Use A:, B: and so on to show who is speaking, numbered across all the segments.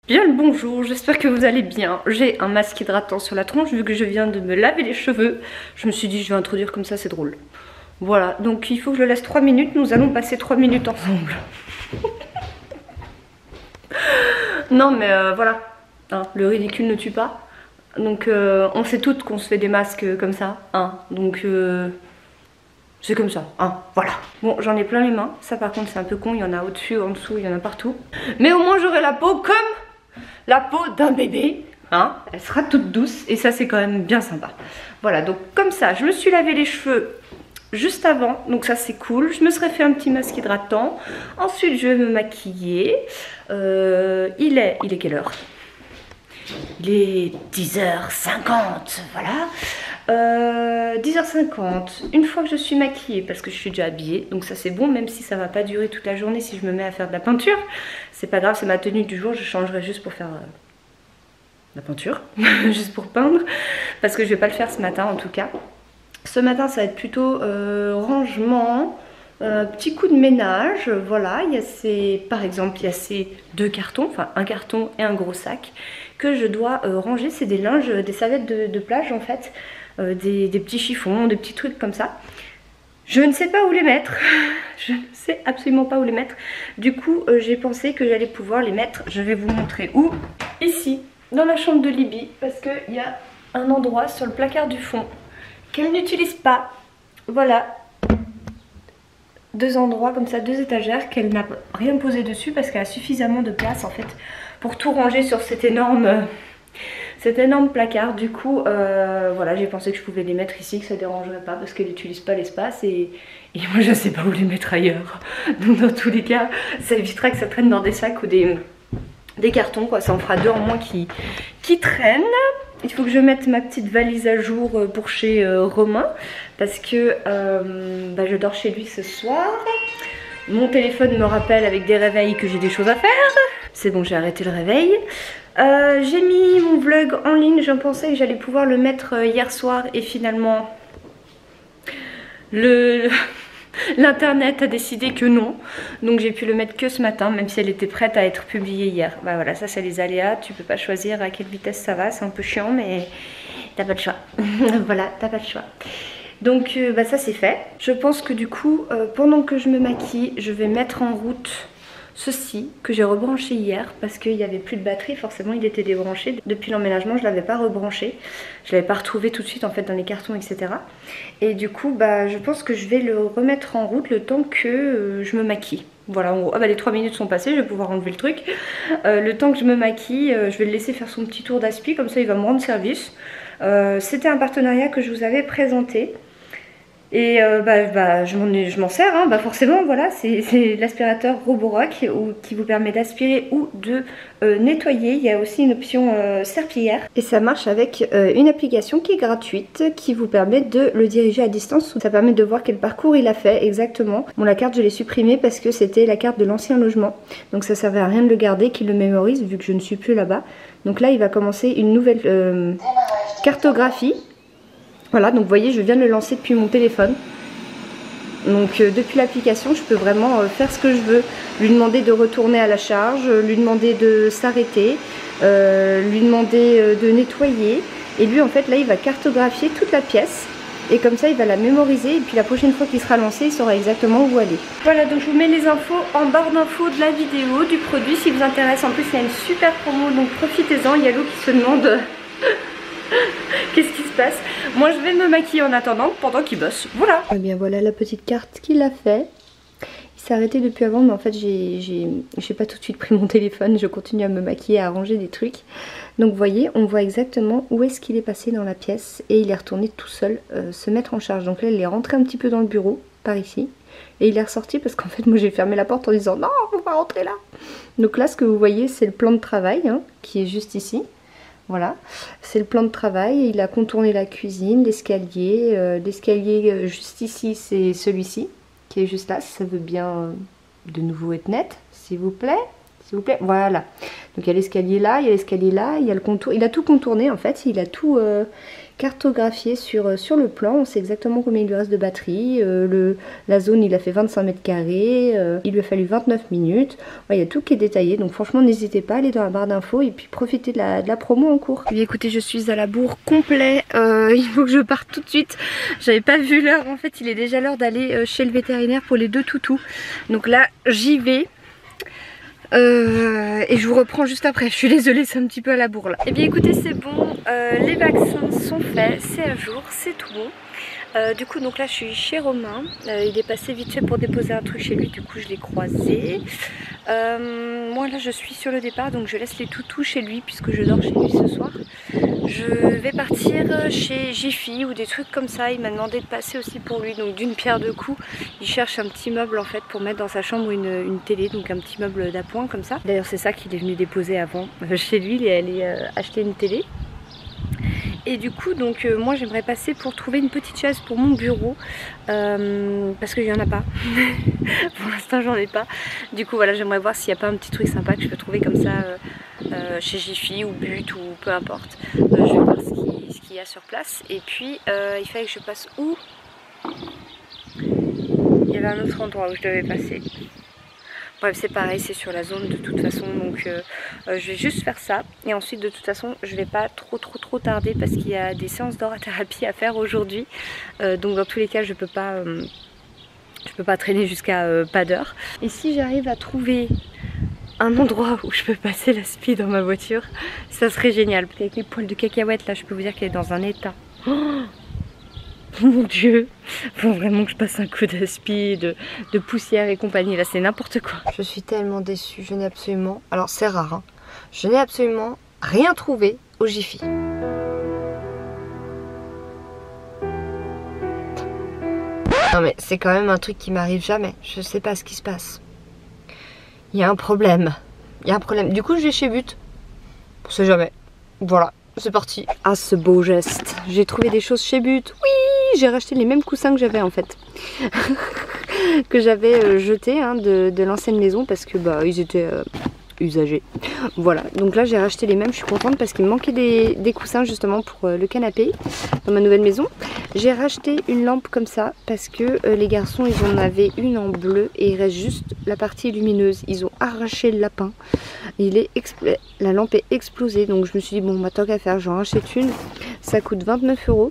A: Bien le bonjour, j'espère que vous allez bien. J'ai un masque hydratant sur la tronche vu que je viens de me laver les cheveux. Je me suis dit je vais introduire comme ça, c'est drôle. Voilà, donc il faut que je le laisse 3 minutes, nous allons passer 3 minutes ensemble. Non mais voilà, hein, le ridicule ne tue pas. Donc on sait toutes qu'on se fait des masques comme ça, hein. Donc c'est comme ça, hein, voilà. Bon, j'en ai plein les mains, ça par contre c'est un peu con, il y en a au-dessus, en dessous, il y en a partout. Mais au moins j'aurai la peau comme la peau d'un bébé, hein, elle sera toute douce et ça c'est quand même bien sympa. Voilà, donc comme ça, je me suis lavé les cheveux juste avant, donc ça c'est cool. Je me serais fait un petit masque hydratant. Ensuite je vais me maquiller. Il est quelle heure? Il est 10h50, voilà. 10h50, une fois que je suis maquillée, parce que je suis déjà habillée, donc ça c'est bon, même si ça va pas durer toute la journée si je me mets à faire de la peinture. C'est pas grave, c'est ma tenue du jour, je changerai juste pour faire la peinture, juste pour peindre, parce que je vais pas le faire ce matin en tout cas. Ce matin ça va être plutôt rangement, petit coup de ménage, voilà. Il y a par exemple, il y a ces 2 cartons, enfin un carton et un gros sac que je dois ranger. C'est des linges, des serviettes de plage en fait, des petits chiffons, des petits trucs comme ça. Je ne sais pas où les mettre, je ne sais absolument pas où les mettre. Du coup j'ai pensé que j'allais pouvoir les mettre, je vais vous montrer où. Ici, dans la chambre de Libye, parce qu'il y a un endroit sur le placard du fond qu'elle n'utilise pas. Voilà, 2 endroits comme ça, 2 étagères qu'elle n'a rien posé dessus parce qu'elle a suffisamment de place en fait pour tout ranger sur cet énorme placard. Du coup voilà, j'ai pensé que je pouvais les mettre ici, que ça ne dérangerait pas parce qu'elle n'utilise pas l'espace et moi je ne sais pas où les mettre ailleurs. Donc dans tous les cas ça évitera que ça traîne dans des sacs ou des cartons quoi. Ça en fera 2 en moins qui traînent. Il faut que je mette ma petite valise à jour pour chez Romain parce que je dors chez lui ce soir. Mon téléphone me rappelle avec des réveils que j'ai des choses à faire. C'est bon, j'ai arrêté le réveil. J'ai mis mon vlog en ligne, je pensais que j'allais pouvoir le mettre hier soir et finalement l'internet a décidé que non. Donc j'ai pu le mettre que ce matin, même si elle était prête à être publiée hier. Bah voilà, ça c'est les aléas, tu peux pas choisir à quelle vitesse ça va, c'est un peu chiant mais t'as pas de choix. Voilà, t'as pas de choix. Donc ça c'est fait. Je pense que du coup, pendant que je me maquille, je vais mettre en route ceci que j'ai rebranché hier parce qu'il n'y avait plus de batterie, forcément il était débranché. Depuis l'emménagement je ne l'avais pas rebranché, je ne l'avais pas retrouvé tout de suite en fait dans les cartons etc. Et du coup je pense que je vais le remettre en route le temps que je me maquille. Voilà, en gros, les 3 minutes sont passées, je vais pouvoir enlever le truc. Le temps que je me maquille, je vais le laisser faire son petit tour d'aspi, comme ça il va me rendre service. C'était un partenariat que je vous avais présenté. Et je m'en sers, hein, forcément, voilà, c'est l'aspirateur Roborock qui vous permet d'aspirer ou de nettoyer. Il y a aussi une option serpillière. Et ça marche avec une application qui est gratuite, qui vous permet de le diriger à distance. Ça permet de voir quel parcours il a fait exactement. Bon, la carte, je l'ai supprimée parce que c'était la carte de l'ancien logement. Donc ça servait à rien de le garder, qu'il le mémorise, vu que je ne suis plus là-bas. Donc là, il va commencer une nouvelle cartographie. Voilà, donc vous voyez, je viens de le lancer depuis mon téléphone. Donc depuis l'application, je peux vraiment faire ce que je veux. Lui demander de retourner à la charge, lui demander de s'arrêter, lui demander de nettoyer. Et lui, en fait, là, il va cartographier toute la pièce. Et comme ça, il va la mémoriser. Et puis la prochaine fois qu'il sera lancé, il saura exactement où aller. Voilà, donc je vous mets les infos en barre d'infos de la vidéo, du produit, si vous intéresse. En plus, il y a une super promo, donc profitez-en. Il y a Lou qui se demande... Qu'est-ce qui se passe? Moi je vais me maquiller en attendant pendant qu'il bosse. Voilà. Et bien voilà la petite carte qu'il a fait. Il s'est arrêté depuis avant mais en fait j'ai pas tout de suite pris mon téléphone. Je continue à me maquiller, à arranger des trucs. Donc vous voyez, on voit exactement où est-ce qu'il est passé dans la pièce. Et il est retourné tout seul se mettre en charge. Donc là il est rentré un petit peu dans le bureau, par ici. Et il est ressorti parce qu'en fait moi j'ai fermé la porte en disant non, faut pas rentrer là. Donc là ce que vous voyez c'est le plan de travail hein, qui est juste ici. Voilà, c'est le plan de travail, il a contourné la cuisine, l'escalier, l'escalier juste ici c'est celui-ci qui est juste là, si ça veut bien de nouveau être net, s'il vous plaît, s'il vous plaît. Voilà. Donc il y a l'escalier là, il y a l'escalier là, il y a le contour. Il a tout contourné en fait, il a tout cartographié sur le plan. On sait exactement combien il lui reste de batterie. La zone, il a fait 25 mètres carrés. Il lui a fallu 29 minutes. Ouais, il y a tout qui est détaillé. Donc franchement, n'hésitez pas à aller dans la barre d'infos et puis profitez de la promo en cours. Et écoutez, je suis à la bourre complet. Il faut que je parte tout de suite. J'avais pas vu l'heure. En fait, il est déjà l'heure d'aller chez le vétérinaire pour les 2 toutous. Donc là, j'y vais. Et je vous reprends juste après. Je suis désolée, c'est un petit peu à la bourre là. Et bien écoutez, c'est bon, les vaccins sont faits, c'est à jour, c'est tout bon. Du coup donc là je suis chez Romain, il est passé vite fait pour déposer un truc chez lui, du coup je l'ai croisé. Moi là je suis sur le départ, donc je laisse les toutous chez lui puisque je dors chez lui ce soir. Je vais partir chez Jiffy ou des trucs comme ça, il m'a demandé de passer aussi pour lui, donc d'une pierre deux coups. Il cherche un petit meuble en fait pour mettre dans sa chambre une télé, donc un petit meuble d'appoint comme ça. D'ailleurs c'est ça qu'il est venu déposer avant chez lui, il est allé acheter une télé. Et du coup donc moi j'aimerais passer pour trouver une petite chaise pour mon bureau parce qu'il n'y en a pas. Pour l'instant j'en ai pas. Du coup voilà, j'aimerais voir s'il n'y a pas un petit truc sympa que je peux trouver comme ça chez Jiffy ou But ou peu importe. Je vais voir ce qu'il y a sur place. Et puis il fallait que je passe où? Il y avait un autre endroit où je devais passer. Bref, c'est pareil, c'est sur la zone de toute façon, donc je vais juste faire ça. Et ensuite, de toute façon, je vais pas trop tarder parce qu'il y a des séances d'orathérapie à faire aujourd'hui. Donc dans tous les cas, je peux pas traîner jusqu'à pas d'heure. Et si j'arrive à trouver un endroit où je peux passer la spi dans ma voiture, ça serait génial. Parce qu'avec les poils de cacahuète, là, je peux vous dire qu'elle est dans un état. Oh mon Dieu, faut vraiment que je passe un coup d'aspi, de poussière et compagnie, là c'est n'importe quoi. Je suis tellement déçue, je n'ai absolument, alors c'est rare, hein, je n'ai absolument rien trouvé au Jiffy. Non mais c'est quand même un truc qui m'arrive jamais, je sais pas ce qui se passe. Il y a un problème, du coup je vais chez But, on sait jamais, voilà. C'est parti. Ah ce beau geste. J'ai trouvé des choses chez But. Oui, j'ai racheté les mêmes coussins que j'avais en fait. Que j'avais jetés hein, de l'ancienne maison parce que bah ils étaient usagés. Voilà, donc là j'ai racheté les mêmes, je suis contente parce qu'il me manquait des coussins justement pour le canapé dans ma nouvelle maison. J'ai racheté une lampe comme ça parce que les garçons ils en avaient une en bleu et il reste juste la partie lumineuse. Ils ont arraché le lapin, la lampe est explosée, donc je me suis dit bon bah tant qu'à faire j'en rachète une. Ça coûte 29 €.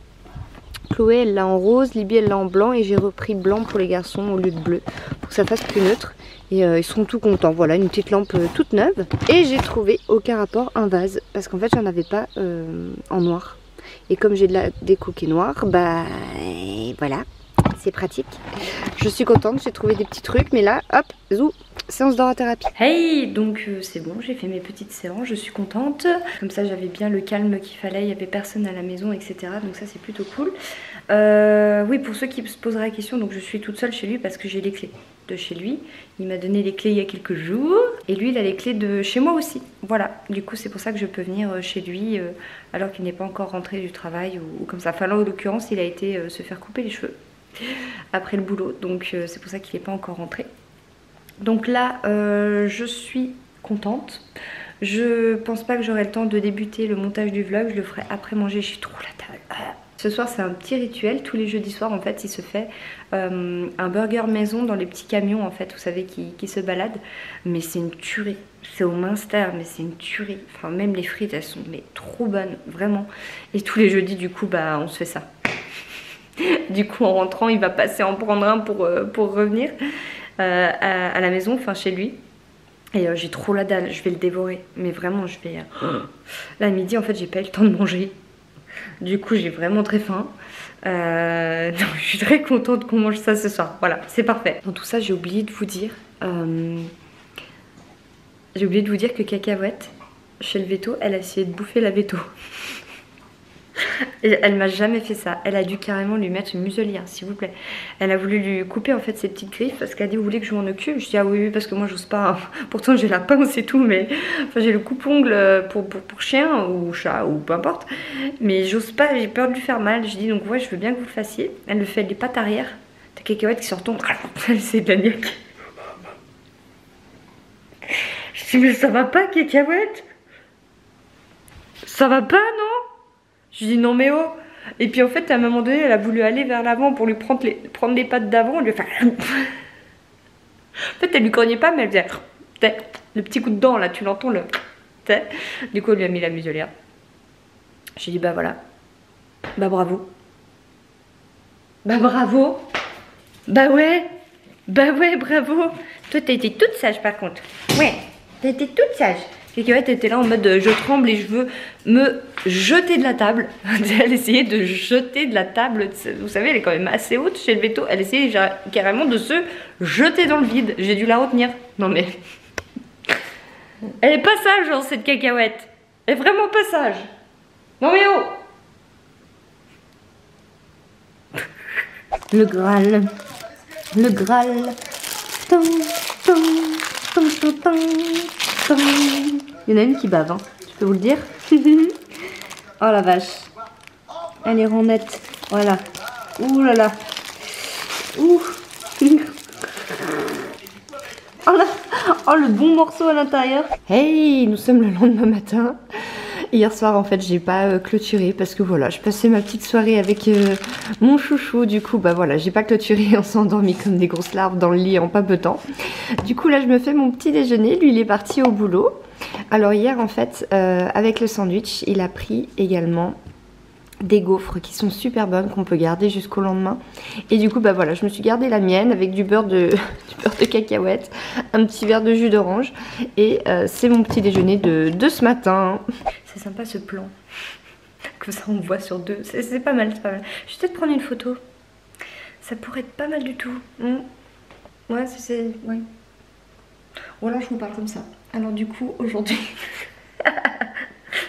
A: Chloé elle l'a en rose, Libby elle l'a en blanc et j'ai repris blanc pour les garçons au lieu de bleu pour que ça fasse plus neutre. Et ils seront tout contents. Voilà, une petite lampe toute neuve. Et j'ai trouvé aucun rapport un vase parce qu'en fait j'en avais pas en noir. Et comme j'ai de la déco qui est noire, bah voilà, c'est pratique. Je suis contente, j'ai trouvé des petits trucs, mais là, hop, zou, séance d'orathérapie. Hey, donc c'est bon, j'ai fait mes petites séances, je suis contente. Comme ça j'avais bien le calme qu'il fallait, il n'y avait personne à la maison, etc. Donc ça c'est plutôt cool. Oui, pour ceux qui se poseraient la question, donc je suis toute seule chez lui parce que j'ai les clés de chez lui. Il m'a donné les clés il y a quelques jours et lui il a les clés de chez moi aussi. Voilà, du coup c'est pour ça que je peux venir chez lui alors qu'il n'est pas encore rentré du travail ou comme ça. Enfin là en l'occurrence il a été se faire couper les cheveux après le boulot, donc c'est pour ça qu'il n'est pas encore rentré. Donc là je suis contente. Je pense pas que j'aurai le temps de débuter le montage du vlog, je le ferai après manger, j'ai trop la dalle. Ce soir c'est un petit rituel, tous les jeudis soirs en fait il se fait un burger maison dans les petits camions en fait, vous savez qui se baladent. Mais c'est une tuerie, c'est au Munster mais c'est une tuerie. Enfin même les frites elles sont mais trop bonnes, vraiment. Et tous les jeudis du coup bah on se fait ça. Du coup en rentrant il va passer en prendre un pour revenir à la maison, enfin chez lui. Et j'ai trop la dalle, je vais le dévorer. Mais vraiment je vais... Là à midi en fait j'ai pas eu le temps de manger. Du coup j'ai vraiment très faim. Donc, je suis très contente qu'on mange ça ce soir. Voilà, c'est parfait. Dans tout ça j'ai oublié de vous dire que Cacahuète chez le veto elle a essayé de bouffer la veto. Et elle m'a jamais fait ça. Elle a dû carrément lui mettre une muselière s'il vous plaît. Elle a voulu lui couper en fait ses petites griffes parce qu'elle a dit vous voulez que je m'en occupe. Je dis ah oui parce que moi j'ose pas. Pourtant j'ai la pince et tout, mais enfin j'ai le coupe-ongle pour chien ou chat ou peu importe. Mais j'ose pas, j'ai peur de lui faire mal. Je dis donc ouais je veux bien que vous le fassiez. Elle le fait les pattes arrière. T'as Cacahuète qui se retombe. Elle c'est de la niaque. Je dis mais ça va pas cacahuète? Ça va pas non? Je dis non mais oh. Et puis en fait à un moment donné elle a voulu aller vers l'avant pour lui prendre les pattes d'avant, lui faire... En fait elle lui cognait pas mais elle faisait le petit coup de dent là, tu l'entends le... Du coup elle lui a mis la muselière. J'ai dit bah voilà, bah bravo. Bah bravo. Bah ouais bravo. Toi t'as été toute sage par contre. Ouais, t'as été toute sage. Cacahuète était là en mode je tremble et je veux me jeter de la table. Elle essayait de jeter de la table. Vous savez, elle est quand même assez haute chez le veto. Elle essayait carrément de se jeter dans le vide. J'ai dû la retenir. Non mais... Elle est pas sage, genre, cette cacahuète. Elle est vraiment pas sage. Non mais oh. Le Graal. Le Graal. Tom, tom, tom, tom, tom, tom. Il y en a une qui bave, hein. Je peux vous le dire. Oh la vache. Elle est rondette. Voilà. Ouh là là. Ouh. Oh là. Oh le bon morceau à l'intérieur. Hey, nous sommes le lendemain matin. Hier soir en fait j'ai pas clôturé parce que voilà, je passais ma petite soirée avec mon chouchou. Du coup bah voilà, j'ai pas clôturé, on s'est endormi comme des grosses larves dans le lit en papetant. Du coup là je me fais mon petit déjeuner, lui il est parti au boulot. Alors hier en fait avec le sandwich il a pris également des gaufres qui sont super bonnes qu'on peut garder jusqu'au lendemain. Et du coup bah voilà, je me suis gardé la mienne avec du beurre de cacahuète, un petit verre de jus d'orange et c'est mon petit déjeuner de ce matin. C'est sympa ce plan. Comme ça on voit sur deux. C'est pas mal, c'est pas mal. Je vais peut-être prendre une photo. Ça pourrait être pas mal du tout. Ouais, c'est... Ouais. Ou alors je vous parle comme ça. Alors du coup aujourd'hui...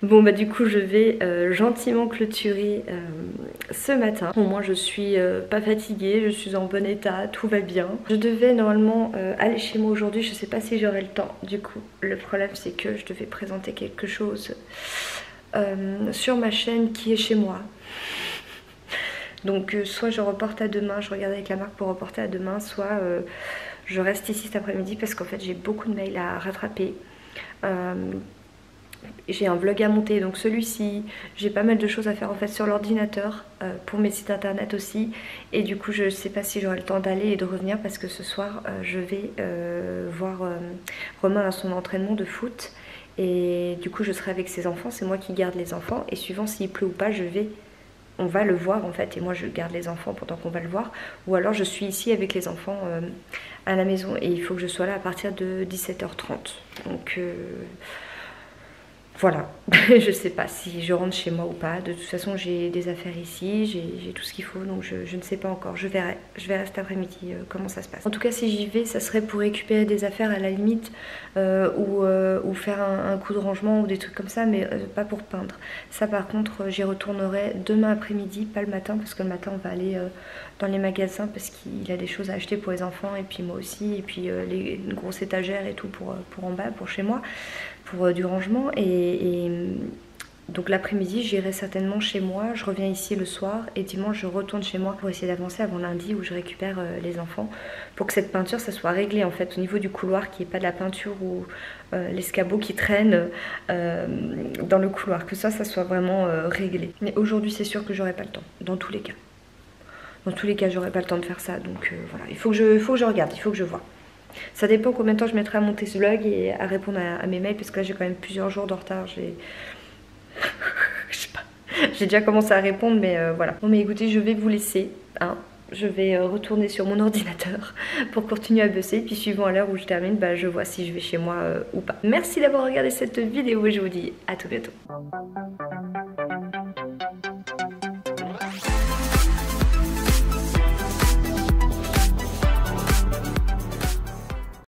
A: Bon bah du coup je vais gentiment clôturer ce matin. Au moins je suis pas fatiguée, je suis en bon état, tout va bien. Je devais normalement aller chez moi aujourd'hui, je sais pas si j'aurai le temps. Du coup le problème c'est que je devais présenter quelque chose sur ma chaîne qui est chez moi. Donc soit je reporte à demain, je regarde avec la marque pour reporter à demain, soit je reste ici cet après-midi parce qu'en fait j'ai beaucoup de mails à rattraper. J'ai un vlog à monter, donc celui-ci, j'ai pas mal de choses à faire en fait sur l'ordinateur pour mes sites internet aussi. Et du coup je sais pas si j'aurai le temps d'aller et de revenir parce que ce soir je vais voir Romain à son entraînement de foot. Et du coup je serai avec ses enfants, c'est moi qui garde les enfants. Et suivant s'il pleut ou pas, on va le voir en fait. Et moi je garde les enfants pendant qu'on va le voir. Ou alors je suis ici avec les enfants à la maison. Et il faut que je sois là à partir de 17h30. Donc... voilà, je sais pas si je rentre chez moi ou pas. De toute façon j'ai des affaires ici, j'ai tout ce qu'il faut, donc je ne sais pas encore. Je verrai cet après-midi comment ça se passe. En tout cas si j'y vais, ça serait pour récupérer des affaires à la limite ou faire un coup de rangement ou des trucs comme ça, mais pas pour peindre. Ça par contre j'y retournerai demain après-midi, pas le matin, parce que le matin on va aller dans les magasins parce qu'il a des choses à acheter pour les enfants et puis moi aussi, et puis une grosse étagère et tout pour en bas, pour chez moi, pour du rangement. Et donc l'après-midi j'irai certainement chez moi, je reviens ici le soir et dimanche je retourne chez moi pour essayer d'avancer avant lundi où je récupère les enfants pour que cette peinture ça soit réglé en fait au niveau du couloir, qu'il n'y ait pas de la peinture ou l'escabeau qui traîne dans le couloir, que ça soit vraiment réglé. Mais aujourd'hui c'est sûr que j'aurai pas le temps, dans tous les cas. Dans tous les cas j'aurai pas le temps de faire ça, donc voilà, il faut que je regarde, il faut que je vois. Ça dépend combien de temps je mettrai à monter ce vlog et à répondre à mes mails parce que là j'ai quand même plusieurs jours de retard. Je sais pas. J'ai déjà commencé à répondre mais voilà. Bon mais écoutez, je vais vous laisser. Hein. Je vais retourner sur mon ordinateur pour continuer à bosser. Puis suivant à l'heure où je termine, bah, je vois si je vais chez moi ou pas. Merci d'avoir regardé cette vidéo et je vous dis à tout bientôt.